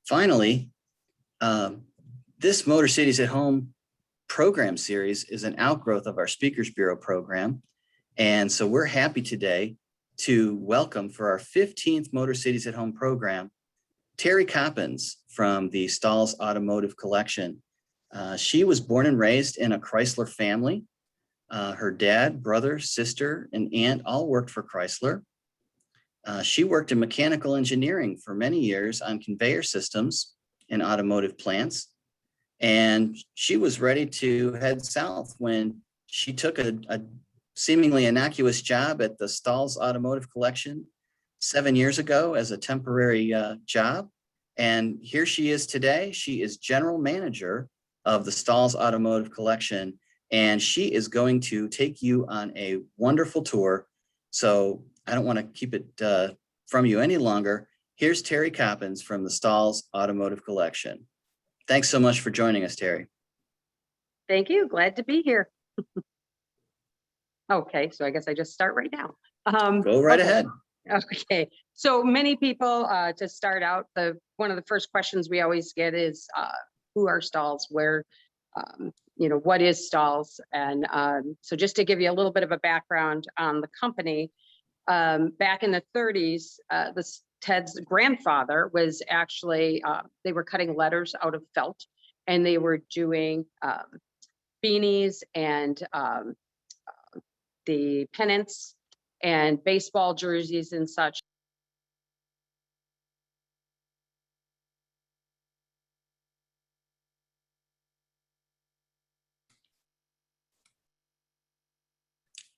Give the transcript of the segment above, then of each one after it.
finally, this MotorCities at Home program series is an outgrowth of our Speakers Bureau program. And so we're happy today to welcome for our 15th MotorCities at Home program, Terri Coppens from the Stahl's Automotive Collection. She was born and raised in a Chrysler family. Her dad, brother, sister, and aunt all worked for Chrysler. She worked in mechanical engineering for many years on conveyor systems in automotive plants. And she was ready to head south when she took a seemingly innocuous job at the Stahl's Automotive Collection 7 years ago as a temporary job. And here she is today. She is general manager of the Stahl's Automotive Collection, and she is going to take you on a wonderful tour. So I don't want to keep it from you any longer. Here's Terri Coppens from the Stahl's Automotive Collection. Thanks so much for joining us, Terri. Thank you. Glad to be here. Okay, so I guess I just start right now. Go right ahead. Okay, so many people to start out, one of the first questions we always get is who are Stahls? Where, what is Stahls? And so just to give you a little bit of a background on the company, back in the 30s, Ted's grandfather was actually, they were cutting letters out of felt, and they were doing beanies and the pennants and baseball jerseys and such.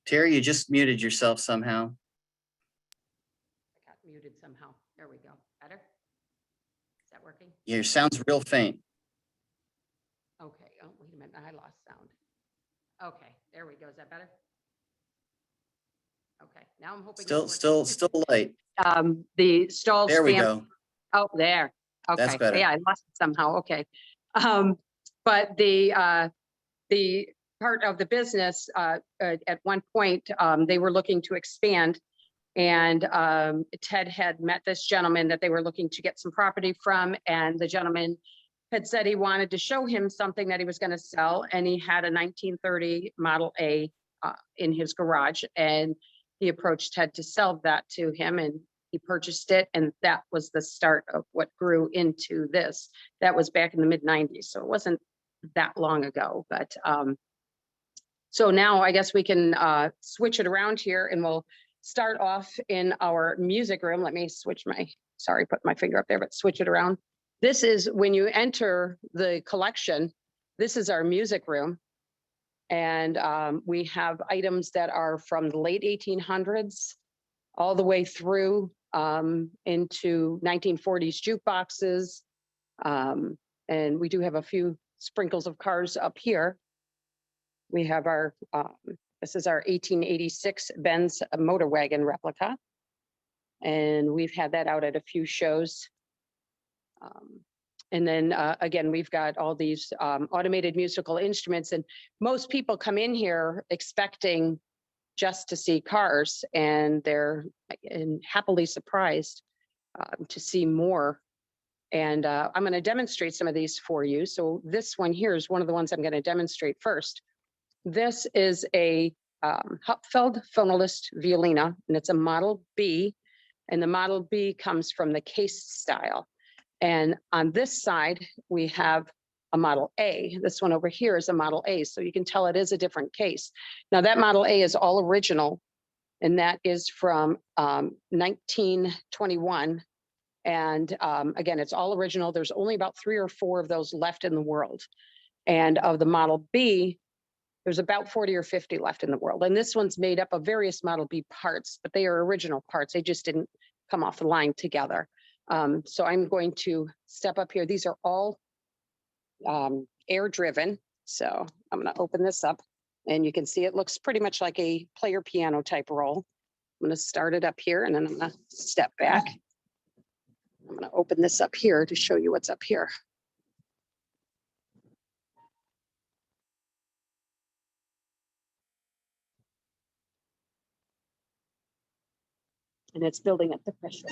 Terri, you just muted yourself somehow. I got muted somehow. There we go. Better? Is that working? Your sound's real faint. Okay. Oh, wait a minute. I lost sound. Okay. There we go. Is that better? Okay. Now I'm hoping. Still light. The Stahl. There we go. Oh, there. Okay. That's better. Yeah, I lost it somehow. Okay. But the part of the business at one point, they were looking to expand, and Ted had met this gentleman that they were looking to get some property from, and the gentleman had said he wanted to show him something that he was going to sell, and he had a 1930 Model A in his garage, and he approached Ted to sell that to him, and he purchased it, and that was the start of what grew into this. That was back in the mid-90s, so it wasn't that long ago, but so now I guess we can switch it around here, and we'll start off in our music room. Let me switch put my finger up there, but switch it around. This is when you enter the collection, this is our music room. And we have items that are from the late 1800s all the way through into 1940s jukeboxes. And we do have a few sprinkles of cars up here. We have our, this is our 1886 Benz motor wagon replica. And we've had that out at a few shows. And then again, we've got all these automated musical instruments, and most people come in here expecting just to see cars, and they're happily surprised to see more. And I'm going to demonstrate some of these for you. So this one here is one of the ones I'm going to demonstrate first. This is a Hupfeld Phonalist Violina, and it's a Model B, and the Model B comes from the case style. And on this side, we have a Model A. This one over here is a Model A, so you can tell it is a different case. Now that Model A is all original, and that is from 1921. And again, it's all original. There's only about 3 or 4 of those left in the world. And of the Model B, there's about 40 or 50 left in the world. And this one's made up of various Model B parts, but they are original parts. They just didn't come off the line together. So I'm going to step up here. These are all air driven. So I'm going to open this up, and you can see it looks pretty much like a player piano type roll. I'm going to start it up here, and then I'm going to step back. I'm going to open this up here to show you what's up here. And it's building up the pressure.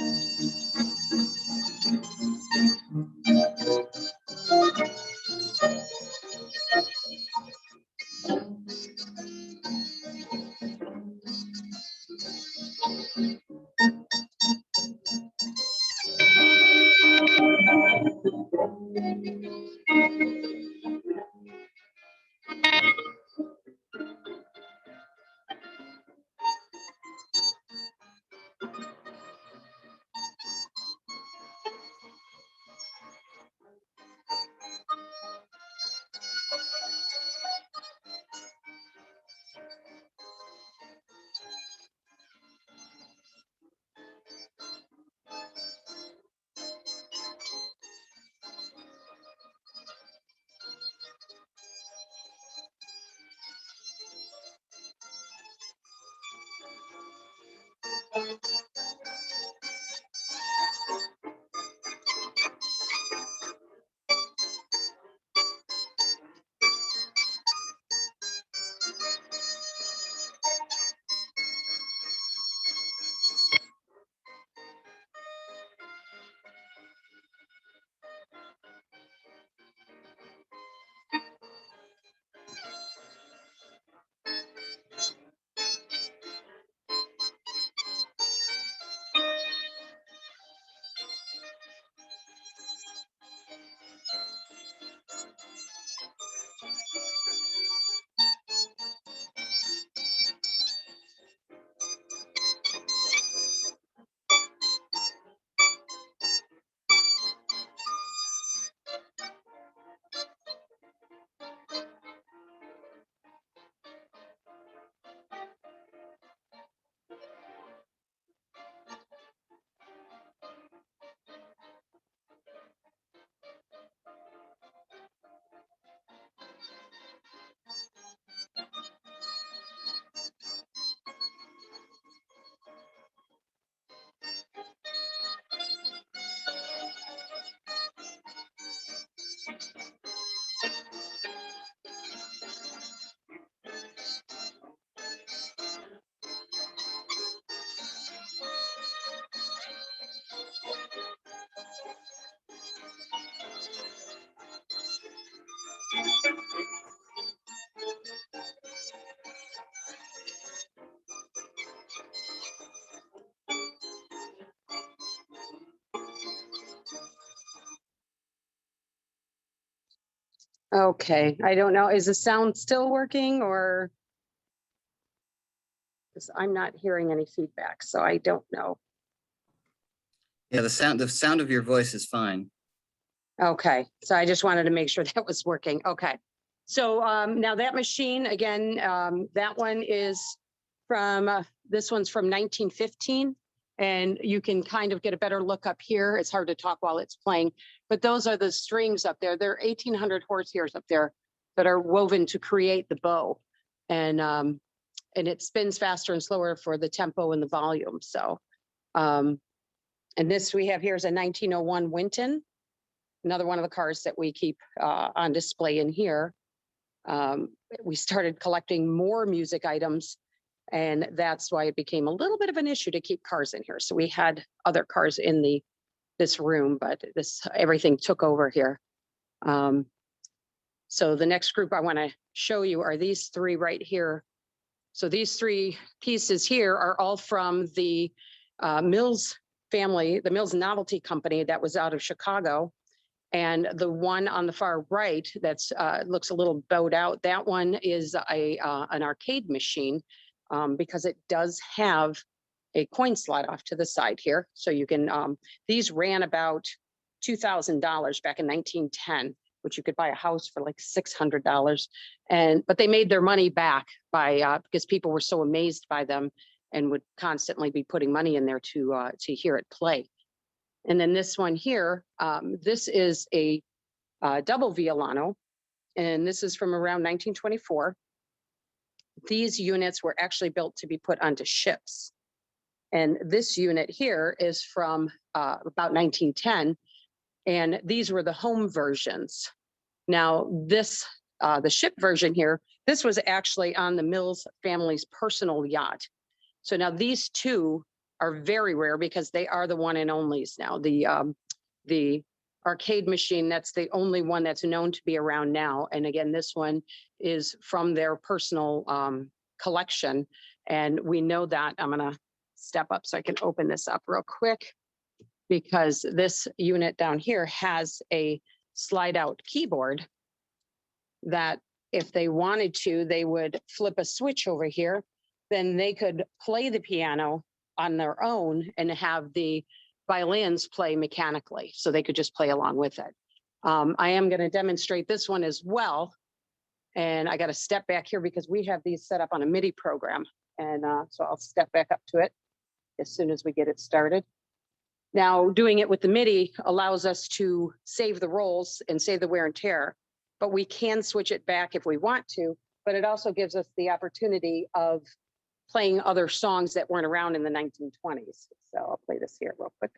Okay, I don't know. Is the sound still working or? 'Cause I'm not hearing any feedback, so I don't know. Yeah, the sound of your voice is fine. Okay, so I just wanted to make sure that was working. Okay. So now that machine, again, that one is from, this one's from 1915. And you can kind of get a better look up here. It's hard to talk while it's playing, but those are the strings up there. There are 1,800 horse hairs up there that are woven to create the bow. And it spins faster and slower for the tempo and the volume. So, and this we have here is a 1901 Winton, another one of the cars that we keep on display in here. We started collecting more music items, and that's why it became a little bit of an issue to keep cars in here. So we had other cars in this room, but everything took over here. So the next group I want to show you are these three right here. So these three pieces here are all from the Mills family, the Mills Novelty Company that was out of Chicago. And the one on the far right that's looks a little bowed out, that one is an arcade machine because it does have a coin slot off to the side here. So you can, these ran about $2,000 back in 1910, which you could buy a house for like $600. But they made their money back by because people were so amazed by them and would constantly be putting money in there to hear it play. And then this one here, this is a double Violano, and this is from around 1924. These units were actually built to be put onto ships. And this unit here is from about 1910, and these were the home versions. Now this, the ship version here, this was actually on the Mills family's personal yacht. So now these two are very rare because they are the one and onlys now. The arcade machine, that's the only one that's known to be around now. And again, this one is from their personal collection. And we know that. I'm gonna step up so I can open this up real quick, because this unit down here has a slide out keyboard that if they wanted to, they would flip a switch over here, then they could play the piano on their own and have the violins play mechanically. So they could just play along with it. I am going to demonstrate this one as well. And I got to step back here because we have these set up on a MIDI program. And so I'll step back up to it as soon as we get it started. Now, doing it with the MIDI allows us to save the rolls and save the wear and tear, but we can switch it back if we want to, but it also gives us the opportunity of playing other songs that weren't around in the 1920s. So I'll play this here real quick.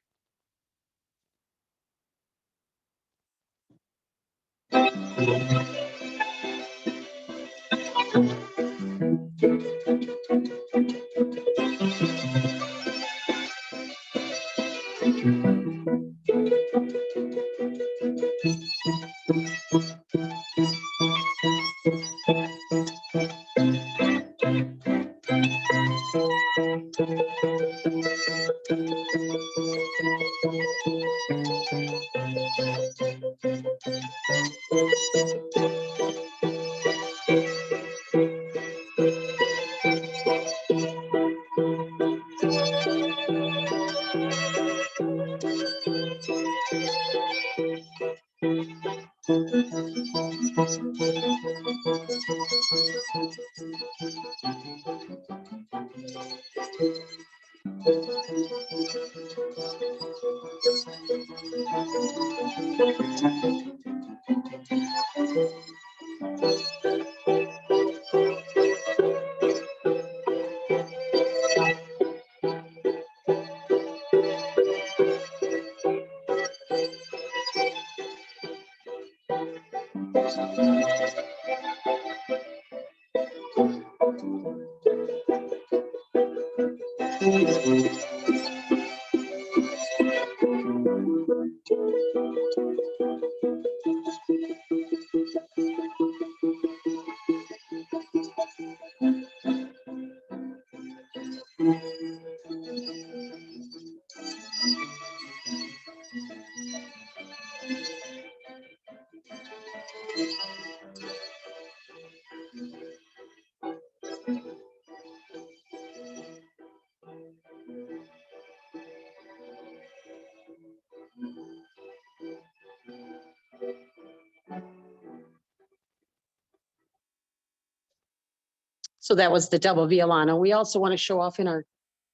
So that was the double Violano. We also want to show off in our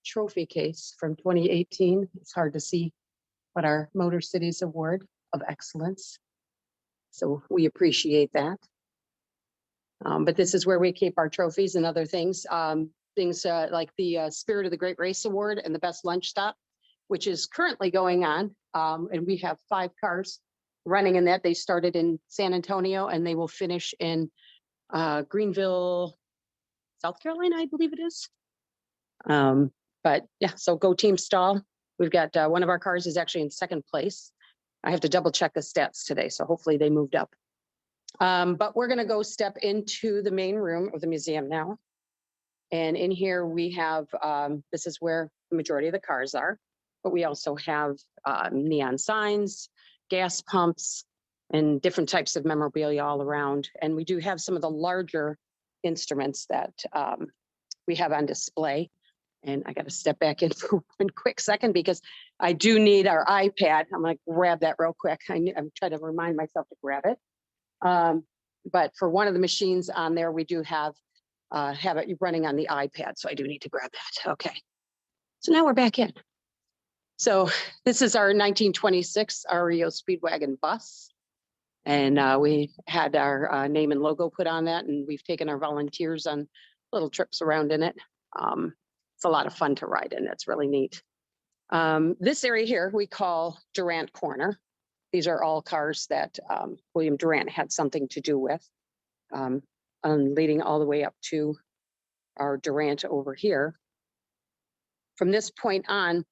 trophy case from 2018. It's hard to see, but our Motor Cities Award of Excellence. So we appreciate that. But this is where we keep our trophies and other things. Things like the Spirit of the Great Race Award and the Best Lunch Stop, which is currently going on. And we have 5 cars running in that. They started in San Antonio and they will finish in Greenville, South Carolina, I believe it is. But yeah, so go Team Stahl. We've got one of our cars is actually in 2nd place. I have to double check the stats today, so hopefully they moved up. But we're going to go step into the main room of the museum now. And in here we have, this is where the majority of the cars are, but we also have neon signs, gas pumps, and different types of memorabilia all around. And we do have some of the larger instruments that we have on display. And I got to step back in for one quick second because I do need our iPad. I'm going to grab that real quick. I'm trying to remind myself to grab it. But for one of the machines on there, we do have it running on the iPad. So I do need to grab that. Okay. So now we're back in. So this is our 1926 REO Speedwagon bus. And we had our name and logo put on that. And we've taken our volunteers on little trips around in it. It's a lot of fun to ride in. It's really neat. This area here we call Durant Corner. These are all cars that William Durant had something to do with, leading all the way up to our Durant over here. From this point on,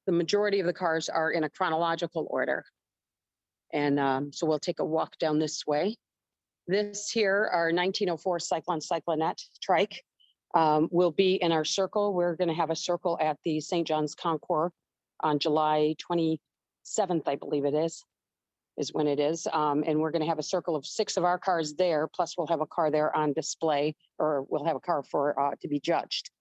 the majority of the cars are in a chronological order. And so we'll take a walk down this way. This here, our 1904 Cyclone Cyclonette trike, will be in our circle. We're going to have a circle at the St. John's Concours on July 27th, I believe it is when it is. And we're going to have a circle of 6 of our cars there, plus we'll have a car there on display, or we'll have a car for to be judged.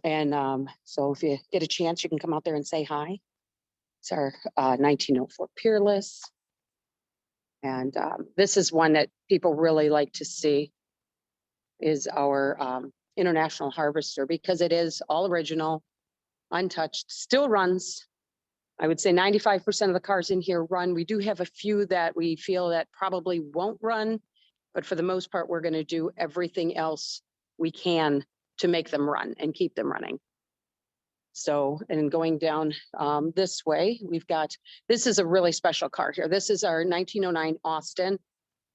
And so if you get a chance, you can come out there and say hi. It's our 1904 Peerless. And this is one that people really like to see, is our International Harvester, because it is all original, untouched, still runs. I would say 95% of the cars in here run. We do have a few that we feel that probably won't run, but for the most part, we're going to do everything else we can to make them run and keep them running. So, and going down this way, we've got, this is a really special car here. This is our 1909 Austin.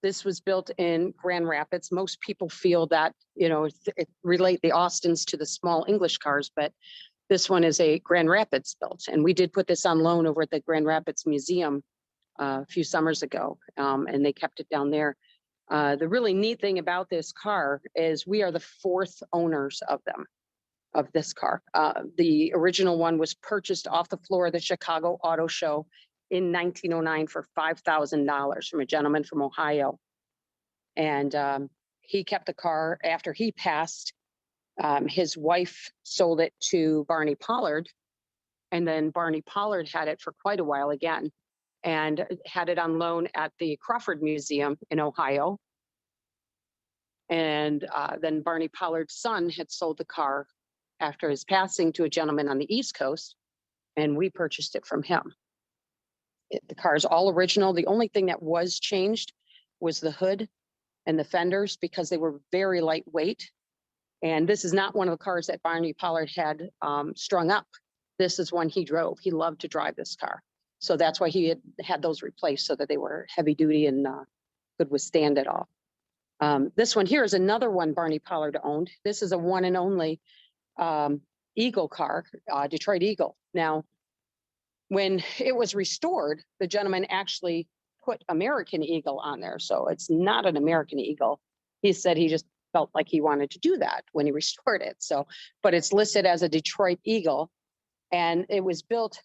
This was built in Grand Rapids. Most people feel that, you know, it relate the Austins to the small English cars, but this one is a Grand Rapids built. And we did put this on loan over at the Grand Rapids Museum a few summers ago, and they kept it down there. The really neat thing about this car is we are the 4th owners of this car. The original one was purchased off the floor of the Chicago Auto Show in 1909 for $5,000 from a gentleman from Ohio. And he kept the car after he passed. His wife sold it to Barney Pollard, and then Barney Pollard had it for quite a while again and had it on loan at the Crawford Museum in Ohio. And then Barney Pollard's son had sold the car after his passing to a gentleman on the East Coast, and we purchased it from him. The car is all original. The only thing that was changed was the hood and the fenders, because they were very lightweight. And this is not one of the cars that Barney Pollard had strung up. This is one he drove. He loved to drive this car. So that's why he had those replaced, so that they were heavy duty and could withstand it all. This one here is another one Barney Pollard owned. This is a one and only Eagle car, Detroit Eagle. Now, when it was restored, the gentleman actually put American Eagle on there. So it's not an American Eagle. He said he just felt like he wanted to do that when he restored it. So, but it's listed as a Detroit Eagle, and it was built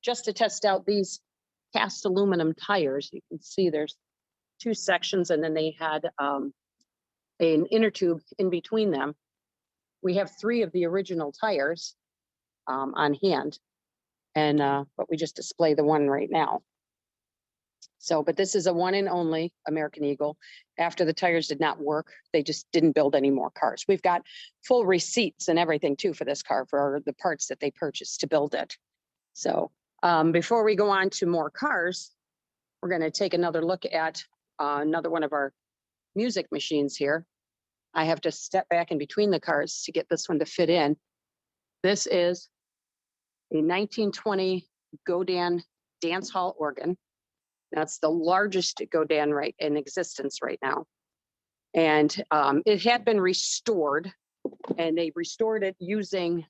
just to test out these cast aluminum tires. You can see there's 2 sections, and then they had an inner tube in between them. We have 3 of the original tires on hand, and but we just display the one right now. So, but this is a one and only American Eagle. After the tires did not work, they just didn't build any more cars. We've got full receipts and everything too for this car, for the parts that they purchased to build it. So before we go on to more cars, we're going to take another look at another one of our music machines here. I have to step back in between the cars to get this one to fit in. This is a 1920 Godin dance hall organ. That's the largest Godin right in existence right now. And it had been restored, and they restored it using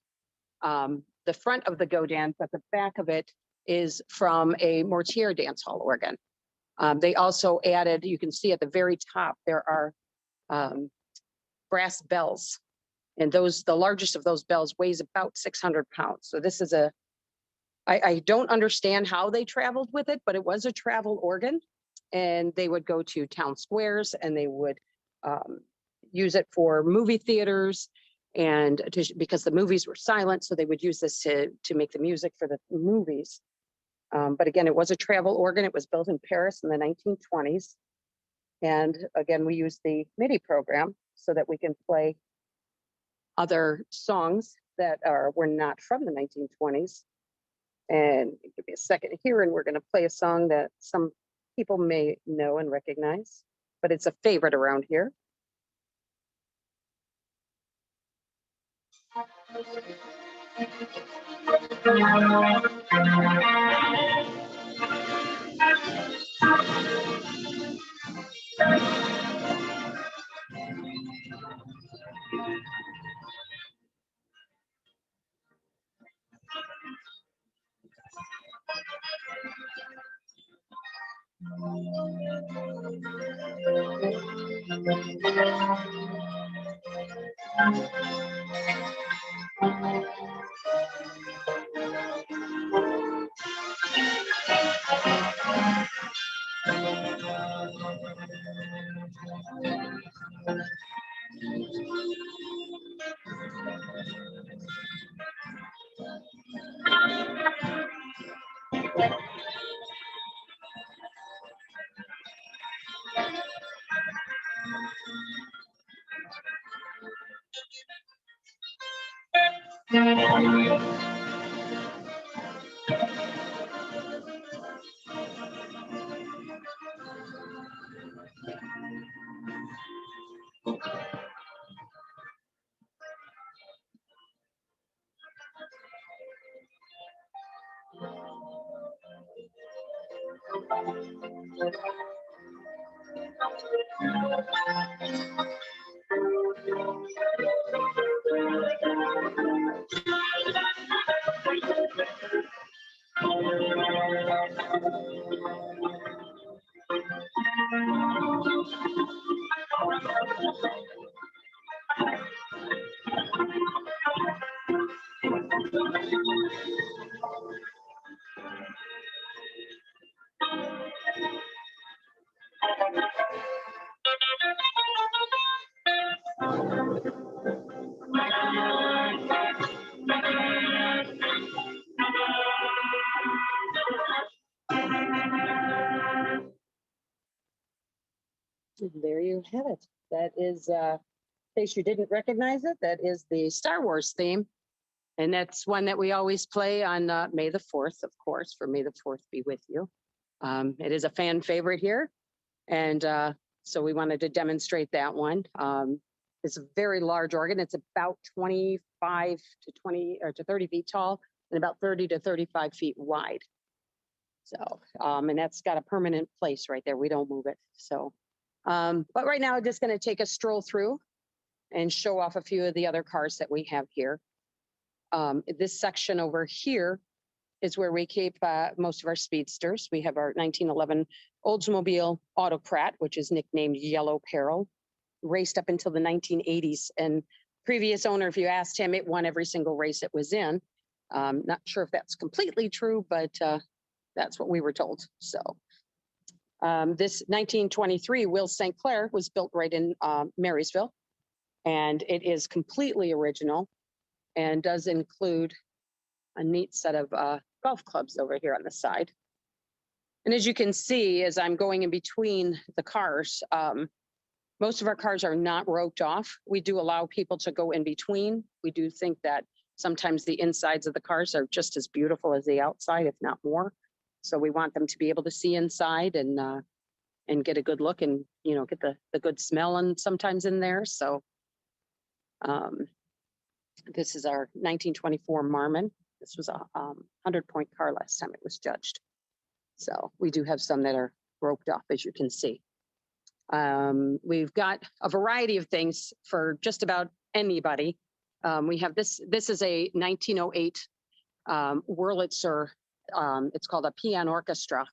the front of the Godin, but the back of it is from a Mortier dance hall organ. They also added, you can see at the very top, there are brass bells. And the largest of those bells weighs about 600 pounds. So this is I don't understand how they traveled with it, but it was a travel organ. And they would go to town squares and they would use it for movie theaters and because the movies were silent. So they would use this to make the music for the movies. But again, it was a travel organ. It was built in Paris in the 1920s. And again, we use the MIDI program so that we can play other songs that were not from the 1920s. And give me a second here, and we're going to play a song that some people may know and recognize, but it's a favorite around here. There you have it. That is, in case you didn't recognize it, that is the Star Wars theme. And that's one that we always play on May the 4th, of course, for May the 4th be with you. It is a fan favorite here. And so we wanted to demonstrate that one. It's a very large organ. It's about 25 to 20 or to 30 feet tall and about 30 to 35 feet wide. So, and that's got a permanent place right there. We don't move it. So, but right now I'm just going to take a stroll through and show off a few of the other cars that we have here. This section over here is where we keep most of our speedsters. We have our 1911 Oldsmobile Autocrat, which is nicknamed Yellow Peril, raced up until the 1980s. And previous owner, if you asked him, it won every single race it was in. Not sure if that's completely true, but that's what we were told. So this 1923 Will St. Clair was built right in Marysville, and it is completely original and does include a neat set of golf clubs over here on the side. And as you can see, as I'm going in between the cars, most of our cars are not roped off. We do allow people to go in between. We do think that sometimes the insides of the cars are just as beautiful as the outside, if not more. So we want them to be able to see inside and get a good look and, you know, get the good smell and sometimes in there. So this is our 1924 Marmon. This was a 100-point car last time it was judged. So we do have some that are roped off, as you can see. We've got a variety of things for just about anybody. We have this is a 1908 Wurlitzer. It's called a piano orchestra.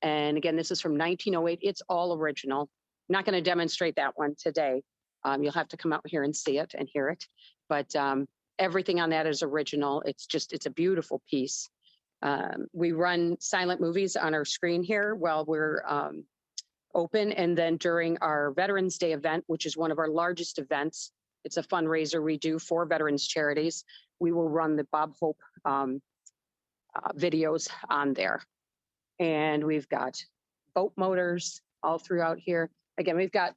And again, this is from 1908. It's all original. I'm not going to demonstrate that one today. You'll have to come out here and see it and hear it. But everything on that is original. It's a beautiful piece. We run silent movies on our screen here while we're open. And then during our Veterans Day event, which is one of our largest events, it's a fundraiser we do for veterans charities. We will run the Bob Hope videos on there. And we've got boat motors all throughout here. Again, we've got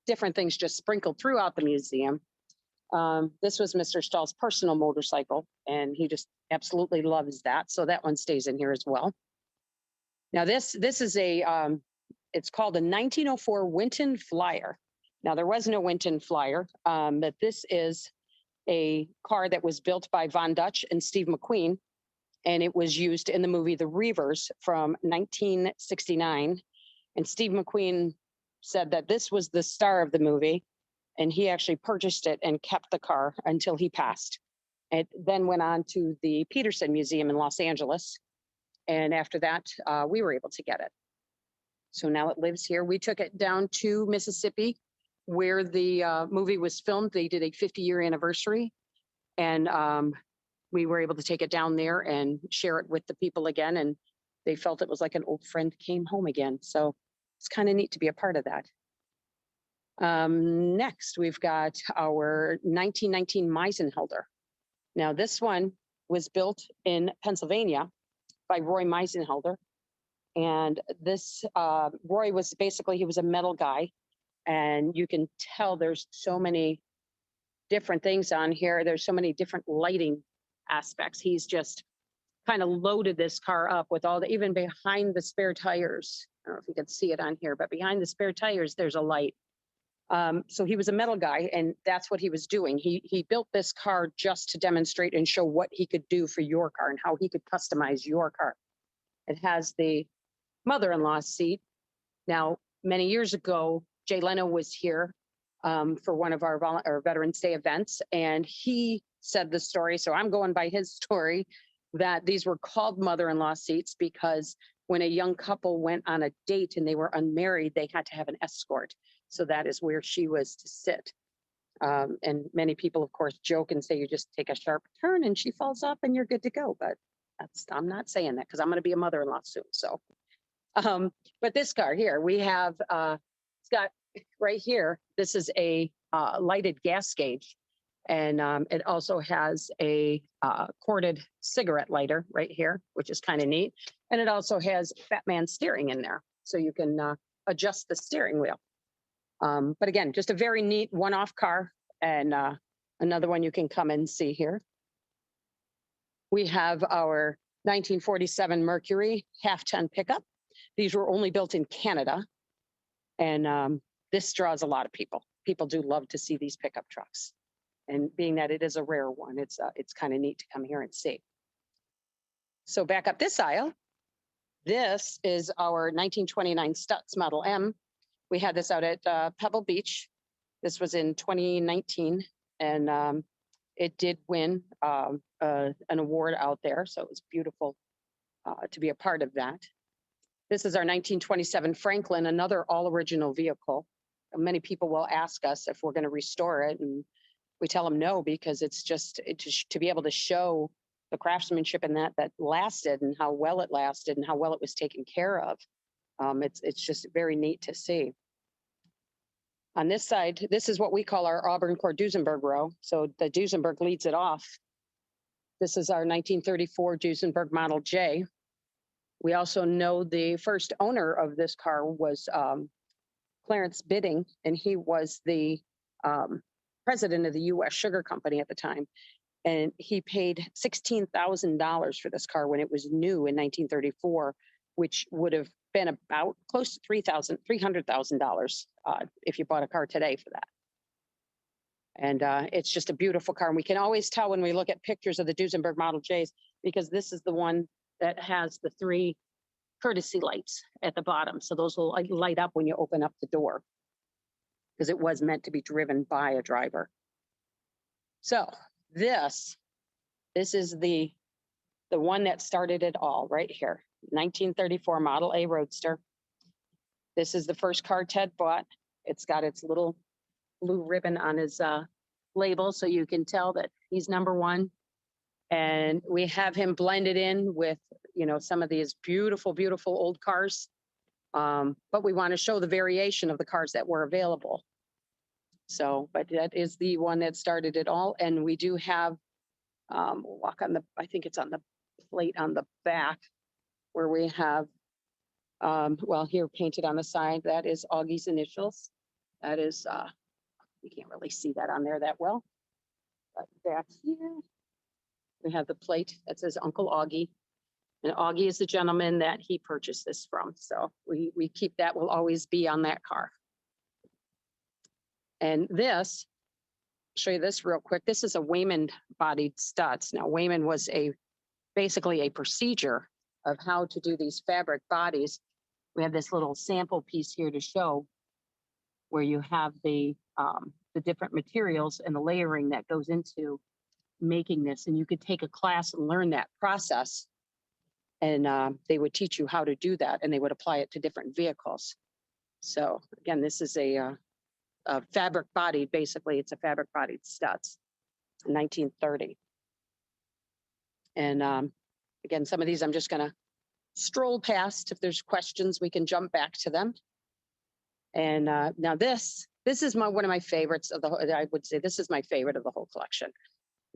different things just sprinkled throughout the museum. This was Mr. Stahl's personal motorcycle, and he just absolutely loves that. So that one stays in here as well. Now this is a, it's called a 1904 Winton Flyer. Now there was no Winton Flyer, but this is a car that was built by Von Dutch and Steve McQueen, and it was used in the movie The Reavers from 1969. And Steve McQueen said that this was the star of the movie, and he actually purchased it and kept the car until he passed. It then went on to the Peterson Museum in Los Angeles. And after that, we were able to get it. So now it lives here. We took it down to Mississippi where the movie was filmed. They did a 50-year anniversary. And we were able to take it down there and share it with the people again. And they felt it was like an old friend came home again. So it's kind of neat to be a part of that. Next, we've got our 1919 Meisenhelder. Now, this one was built in Pennsylvania by Roy Meisenhelder. And this, Roy was basically, he was a metal guy. And you can tell there's so many different things on here. There's so many different lighting aspects. He's just kind of loaded this car up with all the, even behind the spare tires. I don't know if you can see it on here, but behind the spare tires, there's a light. So he was a metal guy, and that's what he was doing. He built this car just to demonstrate and show what he could do for your car and how he could customize your car. It has the mother-in-law seat. Now, many years ago, Jay Leno was here for one of our Veterans Day events, and he said the story, so I'm going by his story, that these were called mother-in-law seats because when a young couple went on a date and they were unmarried, they had to have an escort. So that is where she was to sit. And many people, of course, joke and say you just take a sharp turn and she falls off and you're good to go. But I'm not saying that because I'm going to be a mother-in-law soon. So, but this car here, we have, it's got right here, this is a lighted gas gauge. And it also has a corded cigarette lighter right here, which is kind of neat. And it also has Fat Man steering in there. So you can adjust the steering wheel. But again, just a very neat one-off car, and another one you can come and see here. We have our 1947 Mercury half-ton pickup. These were only built in Canada, and this draws a lot of people. People do love to see these pickup trucks, and being that it is a rare one, it's kind of neat to come here and see. So back up this aisle, this is our 1929 Stutz Model M. We had this out at Pebble Beach. This was in 2019, and it did win an award out there. So it was beautiful to be a part of that. This is our 1927 Franklin, another all-original vehicle. Many people will ask us if we're going to restore it, and we tell them no, because it's just to be able to show the craftsmanship in that lasted and how well it lasted and how well it was taken care of. It's just very neat to see. On this side, this is what we call our Auburn Core Duesenberg row. So the Duesenberg leads it off. This is our 1934 Duesenberg Model J. We also know the first owner of this car was Clarence Bidding, and he was the president of the U.S. Sugar Company at the time. And he paid $16,000 for this car when it was new in 1934, which would have been about close to $300,000 if you bought a car today for that. And it's just a beautiful car. And we can always tell when we look at pictures of the Duesenberg Model J's, because this is the one that has the 3 courtesy lights at the bottom. So those will light up when you open up the door, because it was meant to be driven by a driver. So this is the one that started it all right here. 1934 Model A Roadster. This is the first car Ted bought. It's got its little blue ribbon on his label, so you can tell that he's number 1. And we have him blended in with, some of these beautiful, beautiful old cars. But we want to show the variation of the cars that were available. So, but that is the one that started it all. And we do have, we'll walk on I think it's on the plate on the back, where we have, here painted on the side, that is Augie's initials. That is, you can't really see that on there that well. But back here, we have the plate that says Uncle Augie. And Augie is the gentleman that he purchased this from. So we keep that, will always be on that car. And this, I'll show you this real quick. This is a Wayman bodied studs. Now, Wayman was basically a procedure of how to do these fabric bodies. We have this little sample piece here to show where you have the different materials and the layering that goes into making this. And you could take a class and learn that process. And they would teach you how to do that, and they would apply it to different vehicles. So again, this is a fabric bodied, basically it's a fabric bodied studs, 1930. And again, some of these I'm just gonna stroll past. If there's questions, we can jump back to them. And now this is one of my favorites of I would say this is my favorite of the whole collection.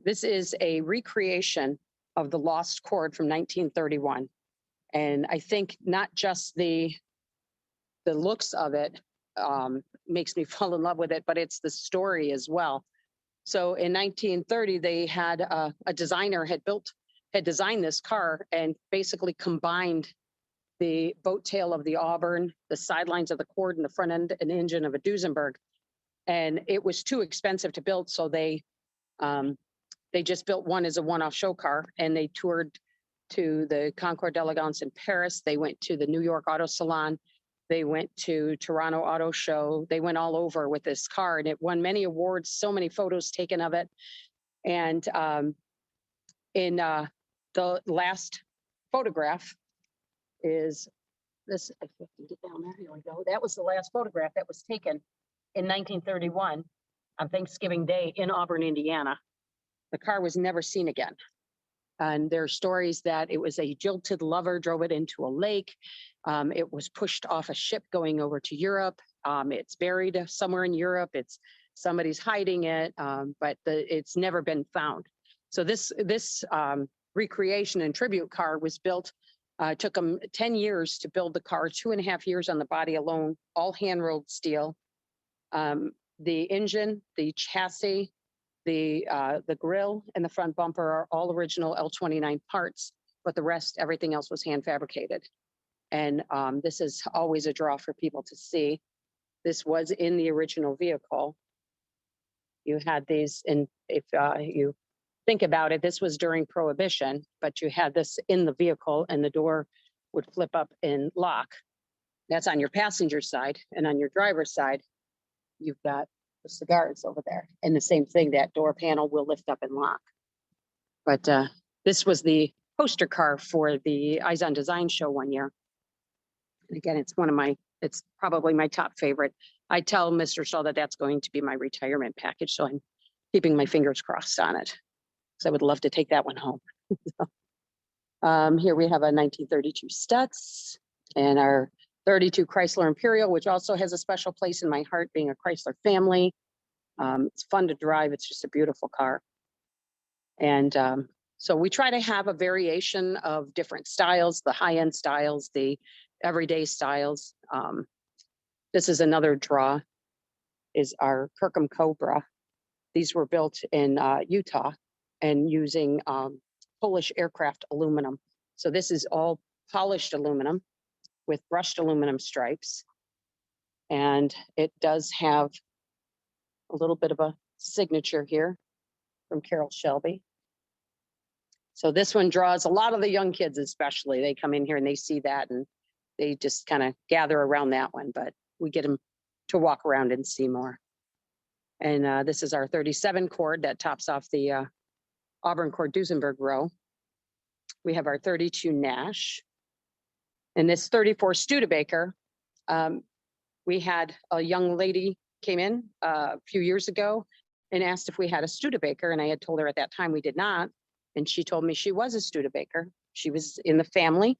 This is a recreation of the Lost Chord from 1931. And I think not just the looks of it makes me fall in love with it, but it's the story as well. So in 1930, they had a designer had designed this car and basically combined the boat tail of the Auburn, the sidelines of the Chord, and the front end and engine of a Duesenberg. And it was too expensive to build, so they just built one as a one-off show car, and they toured to the Concours d'Elegance in Paris. They went to the New York Auto Salon. They went to Toronto Auto Show. They went all over with this car, and it won many awards, so many photos taken of it. And in the last photograph is this, if I can get down there, here we go. That was the last photograph that was taken in 1931 on Thanksgiving Day in Auburn, Indiana. The car was never seen again. And there are stories that it was a jilted lover drove it into a lake. It was pushed off a ship going over to Europe. It's buried somewhere in Europe. Somebody's hiding it, but it's never been found. So this recreation and tribute car was built. Took them 10 years to build the car, 2.5 years on the body alone, all hand-rolled steel. The engine, the chassis, the grille and the front bumper are all original L29 parts, but the rest, everything else was hand fabricated. And this is always a draw for people to see. This was in the original vehicle. You had these, and if you think about it, this was during Prohibition, but you had this in the vehicle and the door would flip up and lock. That's on your passenger side, and on your driver's side, you've got the cigars over there. And the same thing, that door panel will lift up and lock. But this was the poster car for the Eyes on Design show one year. And again, it's probably my top favorite. I tell Mr. Stahl that that's going to be my retirement package. So I'm keeping my fingers crossed on it, because I would love to take that one home. Here we have a 1932 Stutz and our 32 Chrysler Imperial, which also has a special place in my heart, being a Chrysler family. It's fun to drive. It's just a beautiful car. And So we try to have a variation of different styles, the high-end styles, the everyday styles. This is another draw, is our Kirkham Cobra. These were built in Utah and using Polish aircraft aluminum. So this is all polished aluminum with brushed aluminum stripes. And it does have a little bit of a signature here from Carol Shelby. So this one draws a lot of the young kids, especially. They come in here and they see that and they just kind of gather around that one, but we get them to walk around and see more. And this is our 37 cord that tops off the Auburn Cord Duesenberg row. We have our 32 Nash. And this 34 Studebaker, we had a young lady came in a few years ago and asked if we had a Studebaker. And I had told her at that time we did not. And she told me she was a Studebaker. She was in the family.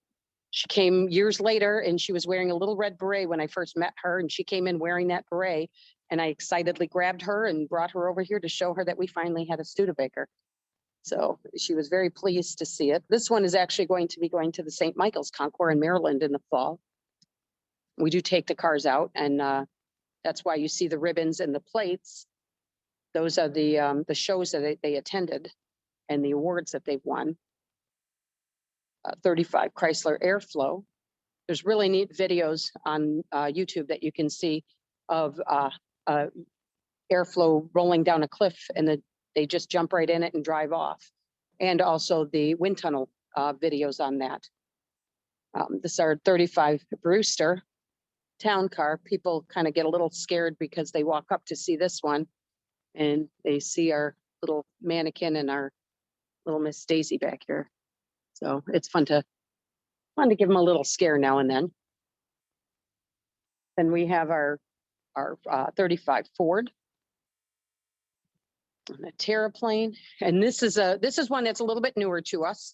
She came years later and she was wearing a little red beret when I first met her. And she came in wearing that beret. And I excitedly grabbed her and brought her over here to show her that we finally had a Studebaker. So she was very pleased to see it. This one is actually going to be going to the St. Michael's Concours in Maryland in the fall. We do take the cars out, and that's why you see the ribbons and the plates. Those are the shows that they attended and the awards that they've won. 35 Chrysler Airflow. There's really neat videos on YouTube that you can see of airflow rolling down a cliff, and they just jump right in it and drive off. And also the wind tunnel videos on that. This is our 35 Brewster town car. People kind of get a little scared because they walk up to see this one and they see our little mannequin and our little Miss Daisy back here. So it's fun to give them a little scare now and then. Then we have our 35 Ford. And a Terraplane, and this is one that's a little bit newer to us,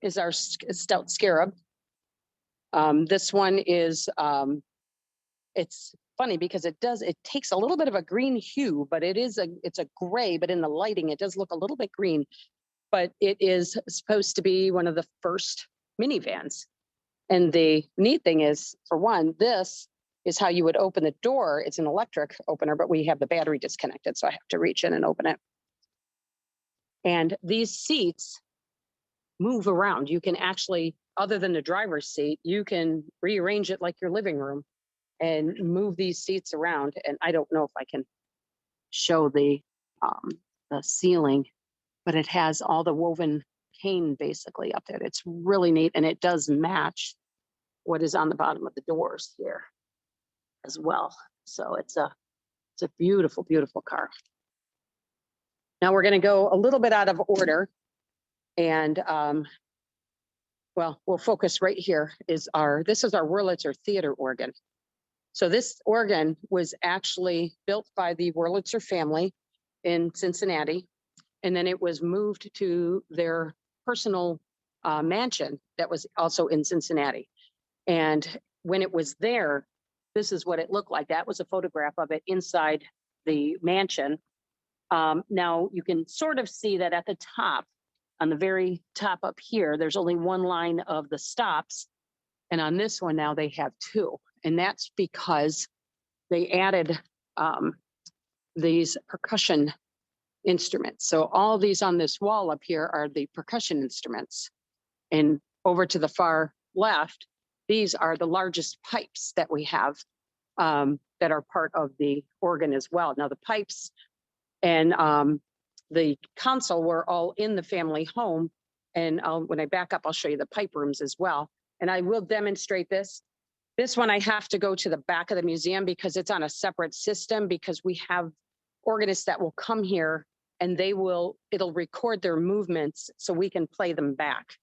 is our Stout Scarab. This one is it's funny because it takes a little bit of a green hue, but it's a gray, but in the lighting it does look a little bit green. But it is supposed to be one of the first minivans. And the neat thing is, for one, this is how you would open the door. It's an electric opener, but we have the battery disconnected, so I have to reach in and open it. And these seats move around. You can actually, other than the driver's seat, you can rearrange it like your living room and move these seats around. And I don't know if I can show the ceiling, but it has all the woven cane basically up there. It's really neat, and it does match what is on the bottom of the doors here as well. So it's a beautiful, beautiful car. Now we're going to go a little bit out of order, and well, we'll focus right here. This is our Wurlitzer theater organ. So this organ was actually built by the Wurlitzer family in Cincinnati, and then it was moved to their personal mansion that was also in Cincinnati. And when it was there, this is what it looked like. That was a photograph of it inside the mansion. Now you can sort of see that at the top, on the very top up here, there's only one line of the stops. And on this one now they have two. And that's because they added these percussion instruments. So all these on this wall up here are the percussion instruments. And over to the far left, these are the largest pipes that we have that are part of the organ as well. Now the pipes and the console were all in the family home. And when I back up, I'll show you the pipe rooms as well. And I will demonstrate this. This one I have to go to the back of the museum because it's on a separate system, because we have organists that will come here and it'll record their movements so we can play them back.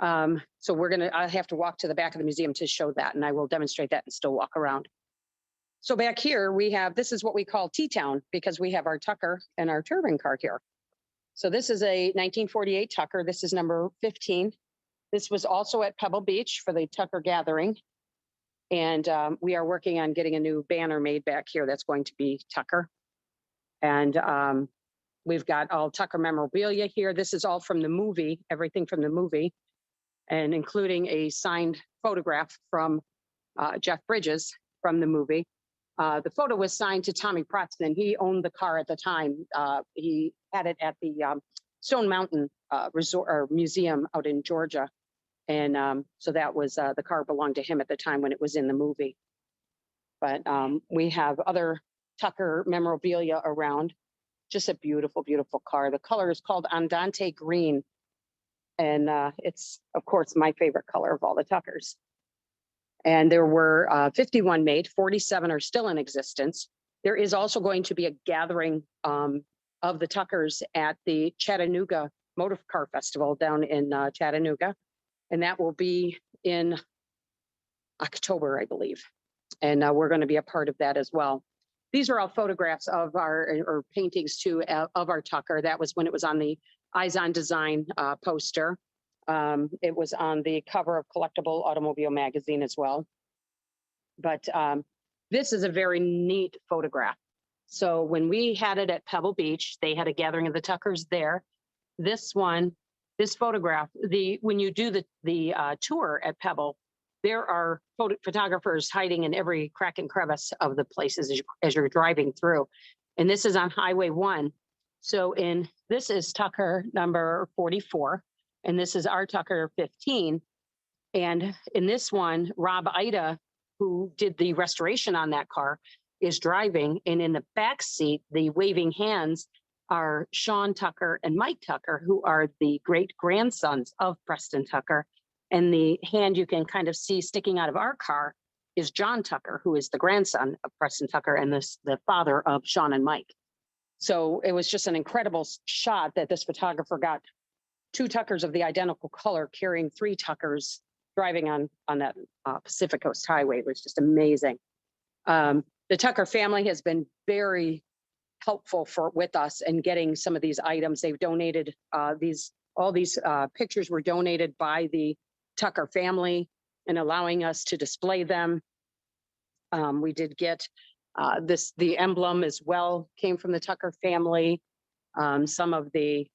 So I have to walk to the back of the museum to show that, and I will demonstrate that and still walk around. So back here this is what we call T-Town, because we have our Tucker and our Turbine car here. So this is a 1948 Tucker. This is number 15. This was also at Pebble Beach for the Tucker Gathering. And we are working on getting a new banner made back here that's going to be Tucker. And We've got all Tucker memorabilia here. This is all from the movie, everything from the movie, and including a signed photograph from Jeff Bridges from the movie. The photo was signed to Tommy Preston. He owned the car at the time. He had it at the Stone Mountain Resort or Museum out in Georgia. And so that was the car belonged to him at the time when it was in the movie. But we have other Tucker memorabilia around. Just a beautiful, beautiful car. The color is called Andante Green. And it's, of course, my favorite color of all the Tuckers. And there were 51 made, 47 are still in existence. There is also going to be a gathering of the Tuckers at the Chattanooga Motor Car Festival down in Chattanooga. And that will be in October, I believe. And we're going to be a part of that as well. These are all photographs of or paintings too, of our Tucker. That was when it was on the Eyes on Design poster. It was on the cover of Collectible Automobile magazine as well. But this is a very neat photograph. So when we had it at Pebble Beach, they had a gathering of the Tuckers there. This photograph, when you do the tour at Pebble, there are photographers hiding in every crack and crevice of the places as you're driving through. And this is on Highway 1. So this is Tucker number 44, and this is our Tucker 15. And in this one, Rob Ida, who did the restoration on that car, is driving. And in the back seat, the waving hands are Sean Tucker and Mike Tucker, who are the great grandsons of Preston Tucker. And the hand you can kind of see sticking out of our car is John Tucker, who is the grandson of Preston Tucker and the father of Sean and Mike. So it was just an incredible shot that this photographer got 2 Tuckers of the identical color carrying 3 Tuckers driving on that Pacific Coast Highway. It was just amazing. The Tucker family has been very helpful with us in getting some of these items. They've donated all these pictures were donated by the Tucker family and allowing us to display them. We did get the emblem as well, came from the Tucker family. Some of these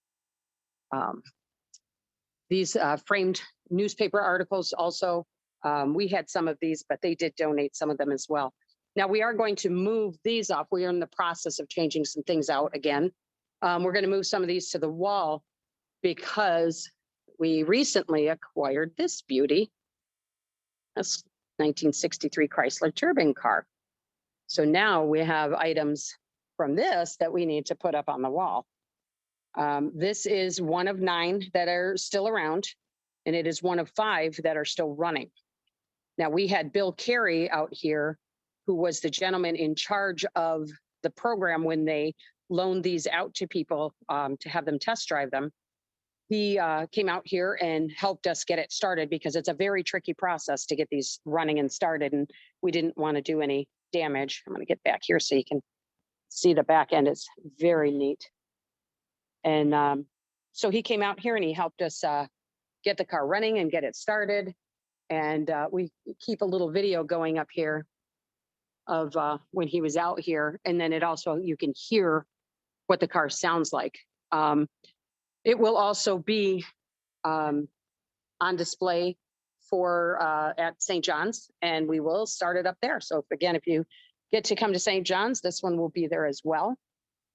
framed newspaper articles also, we had some of these, but they did donate some of them as well. Now we are going to move these up. We are in the process of changing some things out again. We're going to move some of these to the wall because we recently acquired this beauty. That's 1963 Chrysler Turbine car. So now we have items from this that we need to put up on the wall. This is one of 9 that are still around, and it is one of 5 that are still running. Now we had Bill Carey out here, who was the gentleman in charge of the program when they loaned these out to people to have them test drive them. He came out here and helped us get it started because it's a very tricky process to get these running and started, and we didn't want to do any damage. I'm going to get back here so you can see the back end. It's very neat. And so he came out here and he helped us get the car running and get it started. And we keep a little video going up here of when he was out here. And then you can hear what the car sounds like. It will also be on display at St. John's, and we will start it up there. So if you get to come to St. John's, this one will be there as well.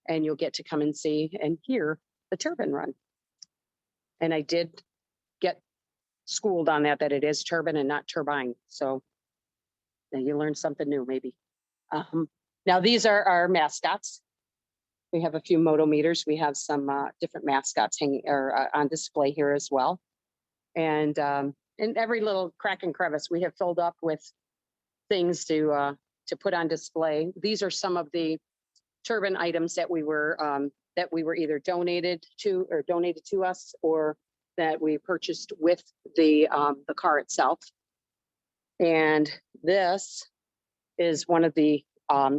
And you'll get to come and see and hear the turbine run. And I did get schooled on that it is turbine and not turbine. So you learned something new maybe. Now these are our mascots. We have a few motometers. We have some different mascots hanging or on display here as well. And in every little crack and crevice, we have filled up with things to put on display. These are some of the turbine items that we were either donated to us or that we purchased with the car itself. And this is one of the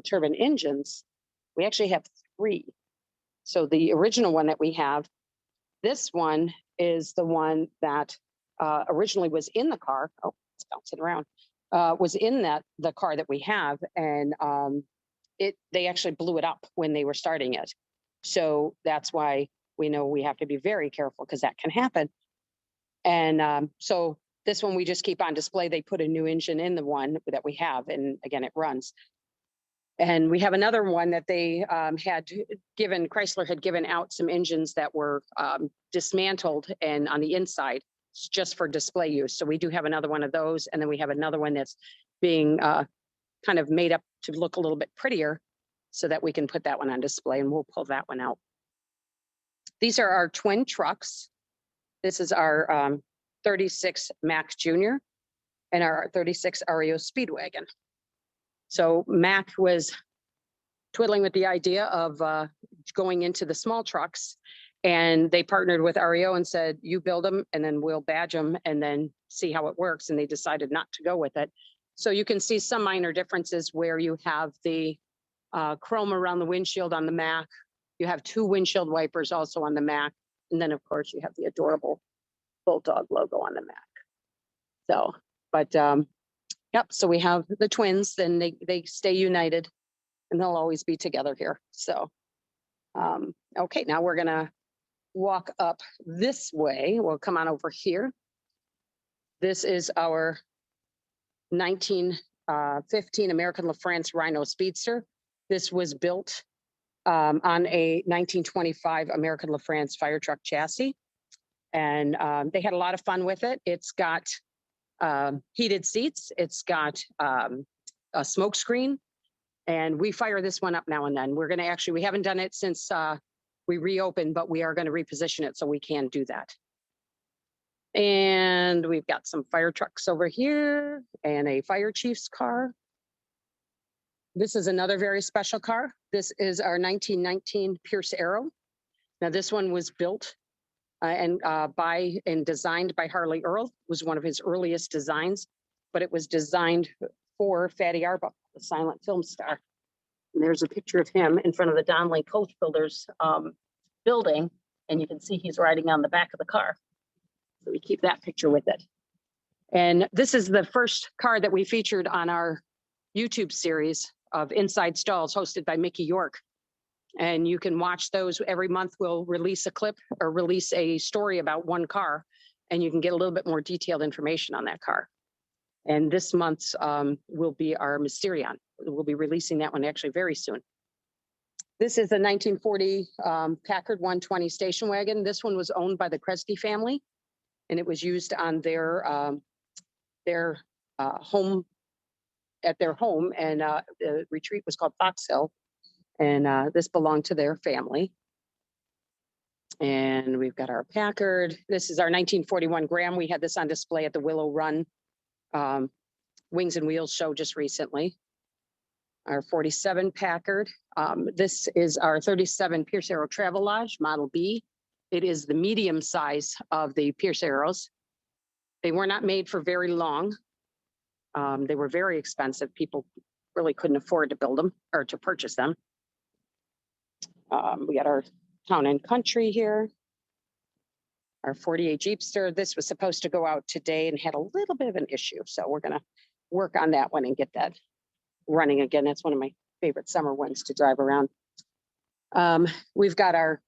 turbine engines. We actually have 3. So the original one that we have, this one is the one that originally was in the car. Oh, it's bouncing around. Was in the car that we have, and they actually blew it up when they were starting it. So that's why we know we have to be very careful because that can happen. And so this one we just keep on display. They put a new engine in the one that we have, and again, it runs. And we have another one that they Chrysler had given out some engines that were dismantled and on the inside just for display use. So we do have another one of those. And then we have another one that's being kind of made up to look a little bit prettier so that we can put that one on display, and we'll pull that one out. These are our twin trucks. This is our 36 Mack Junior and our 36 REO Speedwagon. So Mack was twiddling with the idea of going into the small trucks, and they partnered with REO and said, you build them and then we'll badge them and then see how it works. And they decided not to go with it. So you can see some minor differences where you have the chrome around the windshield on the Mack. You have 2 windshield wipers also on the Mack. And then of course you have the adorable Bulldog logo on the Mack. So, but yep, so we have the twins, then they stay united and they'll always be together here. So, okay, now we're gonna walk up this way. We'll come on over here. This is our 1915 American LaFrance Rhino Speedster. This was built on a 1925 American LaFrance fire truck chassis. And they had a lot of fun with it. It's got heated seats. It's got a smoke screen. And we fire this one up now and then. We're going to actually, we haven't done it since we reopened, but we are going to reposition it so we can do that. And we've got some fire trucks over here and a fire chief's car. This is another very special car. This is our 1919 Pierce Arrow. Now this one was built and designed by Harley Earl. It was one of his earliest designs, but it was designed for Fatty Arbuckle, the silent film star. And there's a picture of him in front of the Donnelly Coach Builders building, and you can see he's riding on the back of the car. So we keep that picture with it. And this is the first car that we featured on our YouTube series of Inside Stalls hosted by Mickey York. And you can watch those every month. We'll release a clip or release a story about one car, and you can get a little bit more detailed information on that car. And this month's will be our Mysterion. We'll be releasing that one actually very soon. This is a 1940 Packard 120 station wagon. This one was owned by the Kresge family, and it was used on their home, at their home, and the retreat was called Fox Hill, and this belonged to their family. And we've got our Packard. This is our 1941 Graham. We had this on display at the Willow Run Wings and Wheels show just recently. Our 47 Packard. This is our 37 Pierce Arrow Travelage Model B. It is the medium size of the Pierce Arrows. They were not made for very long. They were very expensive. People really couldn't afford to build them or to purchase them. We got our Town and Country here. Our 48 Jeepster. This was supposed to go out today and had a little bit of an issue. So we're going to work on that one and get that running again. That's one of my favorite summer ones to drive around. We've got our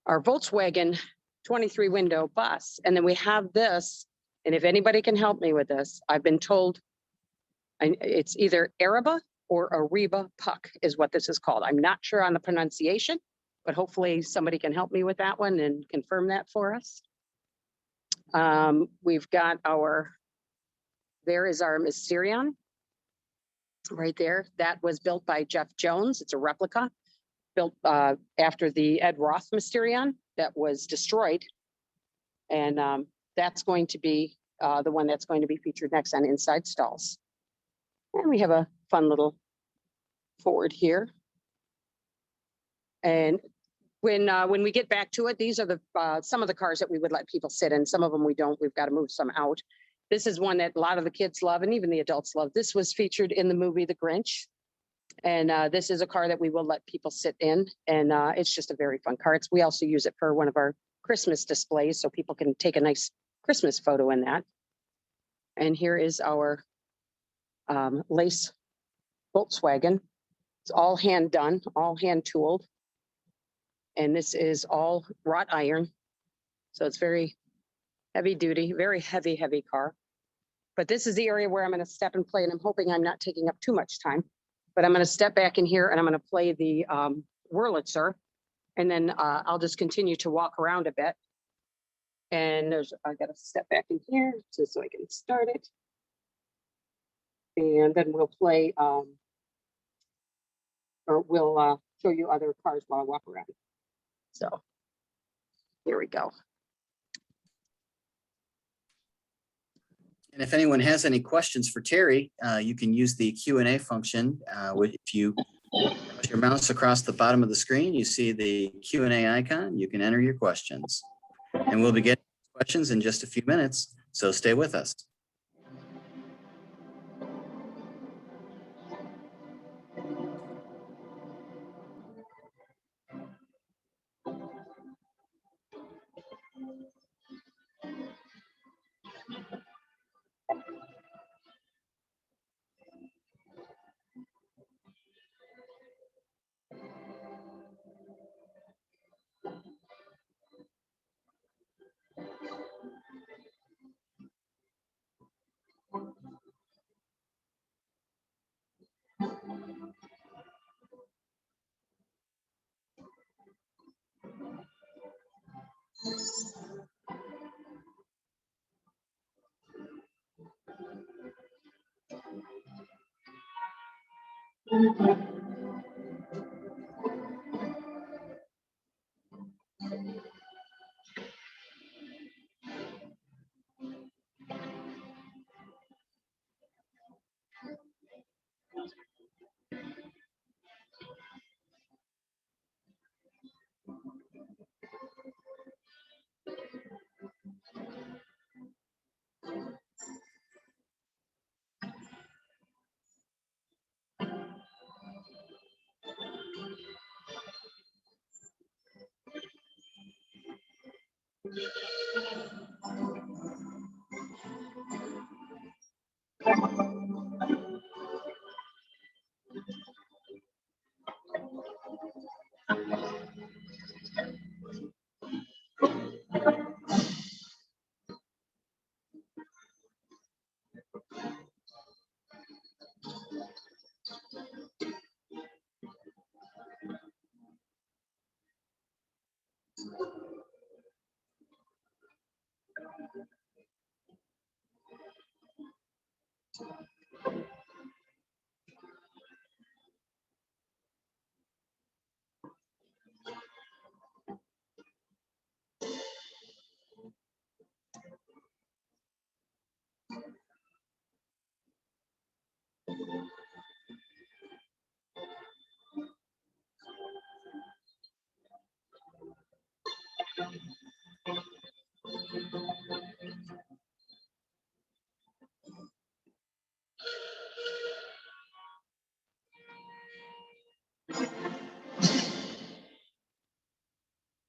Volkswagen 23 window bus. And then we have this. And if anybody can help me with this, I've been told it's either Araba or Ariba Puck is what this is called. I'm not sure on the pronunciation, but hopefully somebody can help me with that one and confirm that for us. We've got there is our Mysterion right there. That was built by Jeff Jones. It's a replica built after the Ed Roth Mysterion that was destroyed. And that's going to be the one that's going to be featured next on Inside Stalls. And we have a fun little Ford here. And when we get back to it, these are the some of the cars that we would let people sit in. Some of them we don't. We've got to move some out. This is one that a lot of the kids love, and even the adults love. This was featured in the movie The Grinch. And this is a car that we will let people sit in. And it's just a very fun car. We also use it for one of our Christmas displays, so people can take a nice Christmas photo in that. And here is our lace Volkswagen. It's all hand done, all hand tooled. And this is all wrought iron. So it's very heavy duty, very heavy, heavy car. But this is the area where I'm going to step and play, and I'm hoping I'm not taking up too much time. But I'm going to step back in here and I'm going to play the Wurlitzer, and then I'll just continue to walk around a bit. And I got to step back in here just so I can start it. And then we'll play, or we'll show you other cars while I walk around. So here we go. And if anyone has any questions for Terri, you can use the Q&A function. If you put your mouse across the bottom of the screen, you see the Q&A icon. You can enter your questions. And we'll be getting questions in just a few minutes, so stay with us.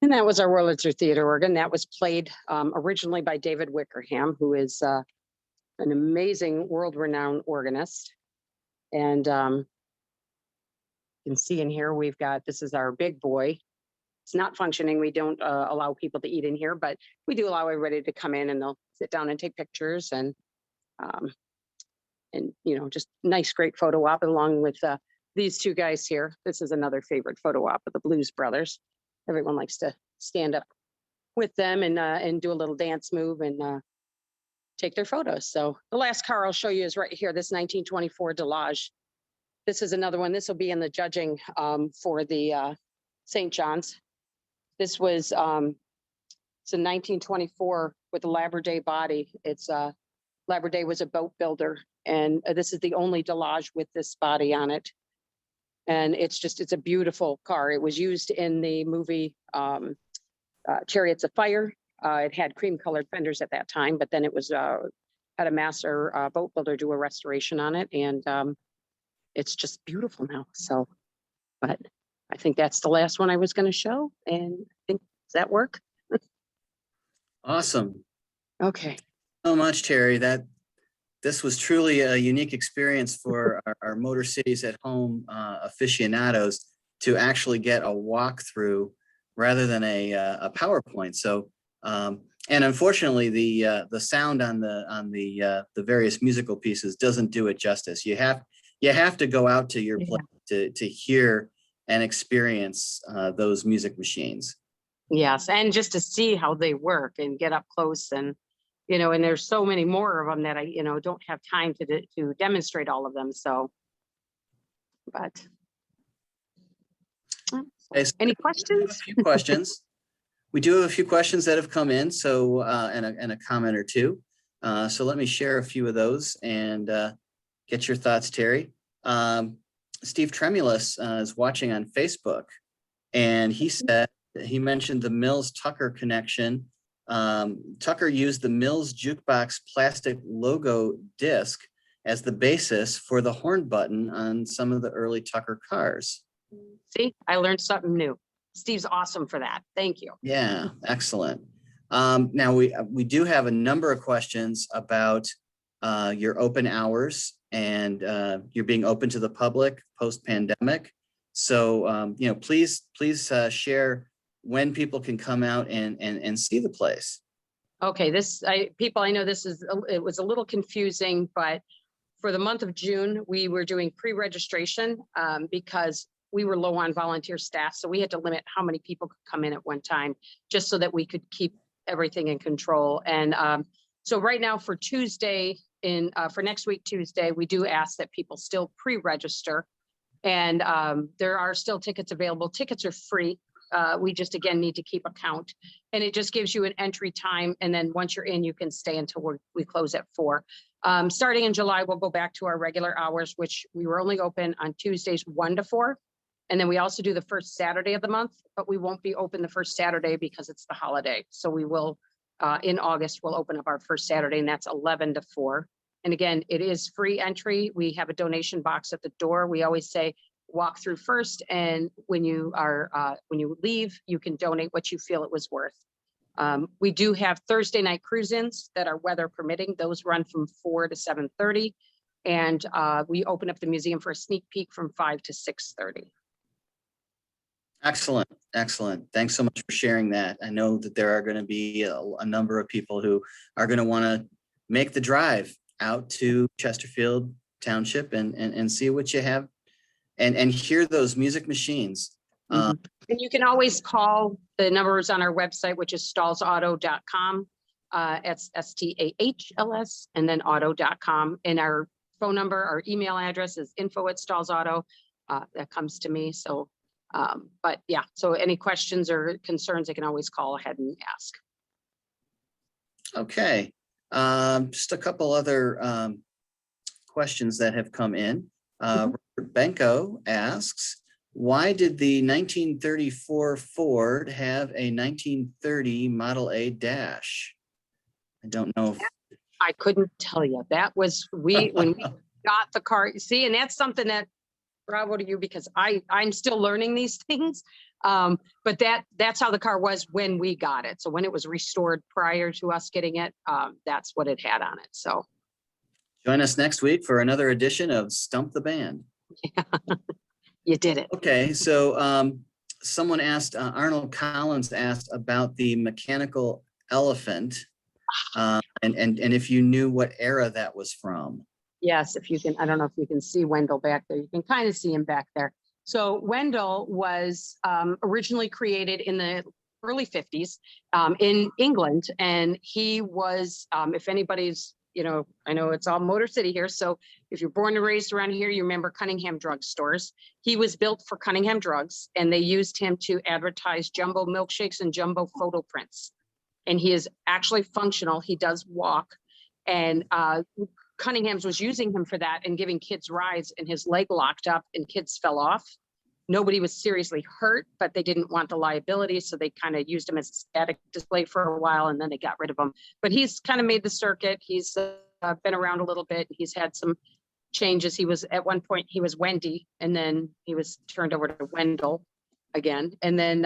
And that was our Wurlitzer theater organ. That was played originally by David Wickerham, who is an amazing world-renowned organist. And you can see in here, we've got, this is our big boy. It's not functioning. We don't allow people to eat in here, but we do allow everybody to come in and they'll sit down and take pictures and you know, just nice, great photo op along with these two guys here. This is another favorite photo op of the Blues Brothers. Everyone likes to stand up with them and do a little dance move and take their photos. So the last car I'll show you is right here, this 1924 Delage. This is another one. This will be in the judging for the St. John's. This was it's a 1924 with a Labrador body. It's Labrador was a boat builder, and this is the only Delage with this body on it. And it's a beautiful car. It was used in the movie Chariots of Fire. It had cream colored fenders at that time, but then it was had a master boat builder do a restoration on it, and it's just beautiful now. So, but I think that's the last one I was going to show. And I think, does that work? Awesome. Okay. So much, Terri. This was truly a unique experience for our Motor Cities at Home aficionados to actually get a walkthrough rather than a PowerPoint. So, and unfortunately, the sound on the various musical pieces doesn't do it justice. You have to go out to your place to hear and experience those music machines. Yes, and just to see how they work and get up close, and and there's so many more of them that I don't have time to demonstrate all of them. So, but Okay, so any we have questions? a few questions. We do have a few questions that have come in, so and a comment or two. So let me share a few of those and get your thoughts, Terry. Steve Tremulous is watching on Facebook, and he mentioned the Mills Tucker connection. Tucker used the Mills jukebox plastic logo disc as the basis for the horn button on some of the early Tucker cars. See, I learned something new. Steve's awesome for that. Thank you. Yeah, excellent. Now we do have a number of questions about your open hours and you're being open to the public post-pandemic. So please share when people can come out and see the place. Okay, I know it was a little confusing, but for the month of June, we were doing pre-registration because we were low on volunteer staff. So we had to limit how many people could come in at one time, just so that we could keep everything in control. And so right now for Tuesday, for next week, Tuesday, we do ask that people still pre-register. And there are still tickets available. Tickets are free. We just, again, need to keep a count. And it just gives you an entry time. And then once you're in, you can stay until we close at 4. Starting in July, we'll go back to our regular hours, which we were only open on Tuesdays 1 to 4. And then we also do the first Saturday of the month, but we won't be open the first Saturday because it's the holiday. So we will, in August, we'll open up our first Saturday, and that's 11 to 4. And again, it is free entry. We have a donation box at the door. We always say, walk through first, and when you leave, you can donate what you feel it was worth. We do have Thursday night cruise-ins that are weather permitting. Those run from 4 to 7:30, and we open up the museum for a sneak peek from 5 to 6:30. Excellent. Excellent. Thanks so much for sharing that. I know that there are going to be a number of people who are going to want to make the drive out to Chesterfield Township and see what you have and hear those music machines. And you can always call the numbers on our website, which is stahlsauto.com. It's STAHLS and then auto.com. And our phone number, our email address is info@stahlsauto. That comes to me. So, but yeah, so any questions or concerns, they can always call ahead and ask. Okay. Just a couple other questions that have come in. Robert Benko asks, why did the 1934 Ford have a 1930 Model A dash? I don't know. I couldn't tell you. That was when we got the car. See, and that's something that, bravo to you, because I'm still learning these things. But that's how the car was when we got it. So when it was restored prior to us getting it, that's what it had on it. So join us next week for another edition of Stump the Band. yeah, you did it. Okay, so someone asked, Arnold Collins asked about the mechanical elephant, and if you knew what era that was from. Yes, if you can, I don't know if you can see Wendell back there. You can kind of see him back there. So Wendell was originally created in the early 50s in England. And he was, if anybody's, I know it's all Motor City here. So if you're born and raised around here, you remember Cunningham Drug Stores. He was built for Cunningham Drugs, and they used him to advertise jumbo milkshakes and jumbo photo prints. And he is actually functional. He does walk. And Cunningham's was using him for that and giving kids rides, and his leg locked up and kids fell off. Nobody was seriously hurt, but they didn't want the liability. So they kind of used him as a static display for a while, and then they got rid of him. But he's kind of made the circuit. He's been around a little bit. He's had some changes. He was at one point, he was Wendy, and then he was turned over to Wendell again. And then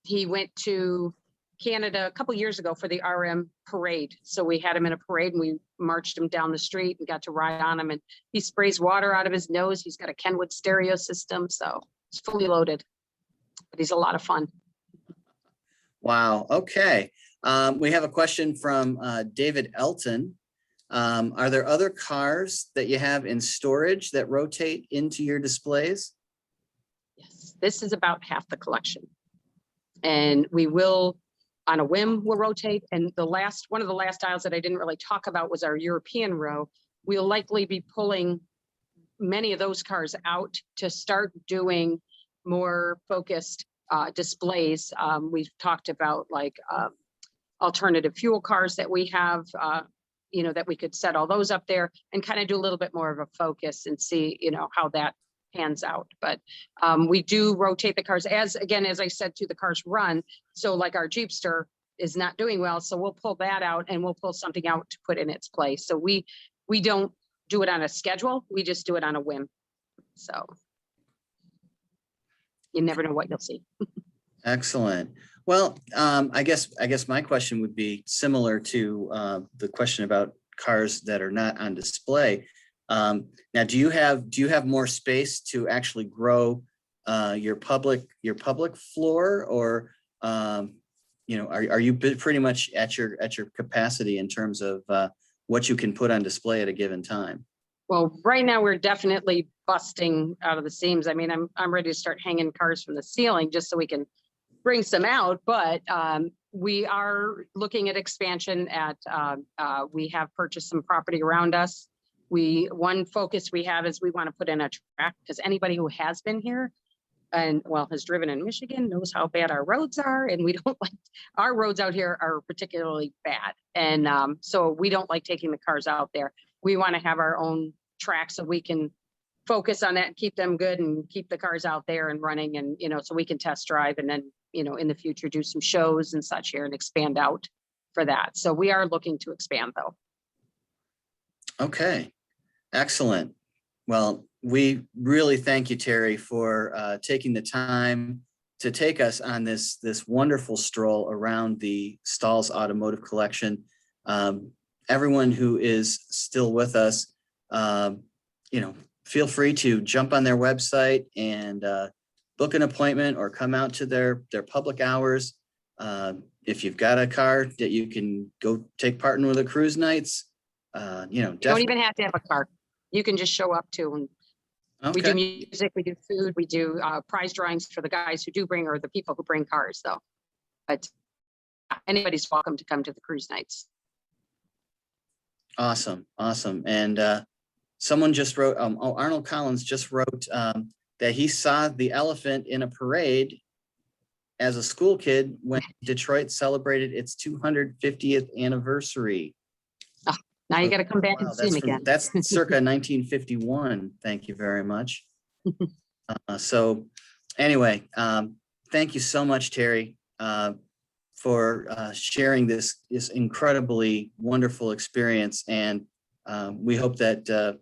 he went to Canada a couple years ago for the RM parade. So we had him in a parade, and we marched him down the street and got to ride on him. And he sprays water out of his nose. He's got a Kenwood stereo system, so he's fully loaded. But he's a lot of fun. Wow. Okay. We have a question from David Elton. Are there other cars that you have in storage that rotate into your displays? Yes, this is about half the collection. And we will, on a whim, we'll rotate. And one of the last aisles that I didn't really talk about was our European row. We'll likely be pulling many of those cars out to start doing more focused displays. We've talked about like alternative fuel cars that we have, that we could set all those up there and kind of do a little bit more of a focus and see, how that pans out. But we do rotate the cars as I said, the cars run. So like our Jeepster is not doing well. So we'll pull that out and we'll pull something out to put in its place. So we don't do it on a schedule. We just do it on a whim. So you never know what you'll see. Excellent. Well, I guess my question would be similar to the question about cars that are not on display. Now, do you have more space to actually grow your public floor, or are you pretty much at your capacity in terms of what you can put on display at a given time? Well, right now we're definitely busting out of the seams. I mean, I'm ready to start hanging cars from the ceiling just so we can bring some out. But we are looking at expansion. We have purchased some property around us. One focus we have is we want to put in a track, because anybody who has been here and has driven in Michigan knows how bad our roads are, and we don't like our roads out here are particularly bad. And so we don't like taking the cars out there. We want to have our own track so we can focus on that and keep them good and keep the cars out there and running, and so we can test drive and then in the future do some shows and such here and expand out for that. So we are looking to expand though. Okay, excellent. Well, we really thank you, Terri, for taking the time to take us on this wonderful stroll around the Stahl's Automotive Collection. Everyone who is still with us, feel free to jump on their website and book an appointment or come out to their public hours. If you've got a car that you can go take part in with the cruise nights, You don't even have to have a car. You can just show up to, and okay. we do music, we do food, we do prize drawings for the guys who do bring, or the people who bring cars though. But anybody's welcome to come to the cruise nights. Awesome. And someone just wrote, Arnold Collins just wrote that he saw the elephant in a parade as a school kid when Detroit celebrated its 250th anniversary. Oh, now you got to come back and see him again. That's circa 1951. Thank you very much. So anyway, thank you so much, Terri, for sharing this incredibly wonderful experience. And we hope that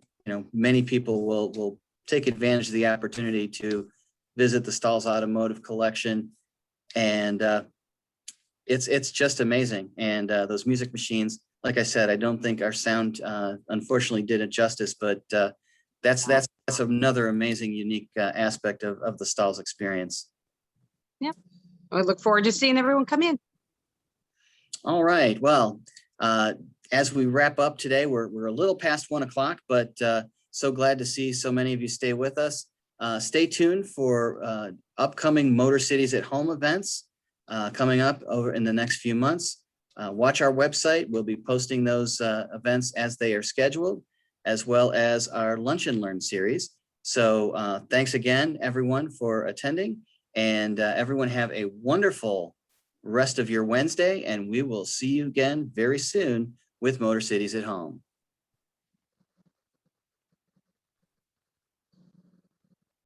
many people will take advantage of the opportunity to visit the Stahl's Automotive Collection. And it's just amazing. And those music machines, like I said, I don't think our sound unfortunately did it justice, but that's another amazing, unique aspect of the Stahl's experience. Yep. I look forward to seeing everyone come in. All right. Well, as we wrap up today, we're a little past 1 o'clock, but so glad to see so many of you stay with us. Stay tuned for upcoming MotorCities at Home events coming up over in the next few months. Watch our website. We'll be posting those events as they are scheduled, as well as our Lunch and Learn series. So thanks again, everyone, for attending, and everyone have a wonderful rest of your Wednesday, and we will see you again very soon with MotorCities at Home.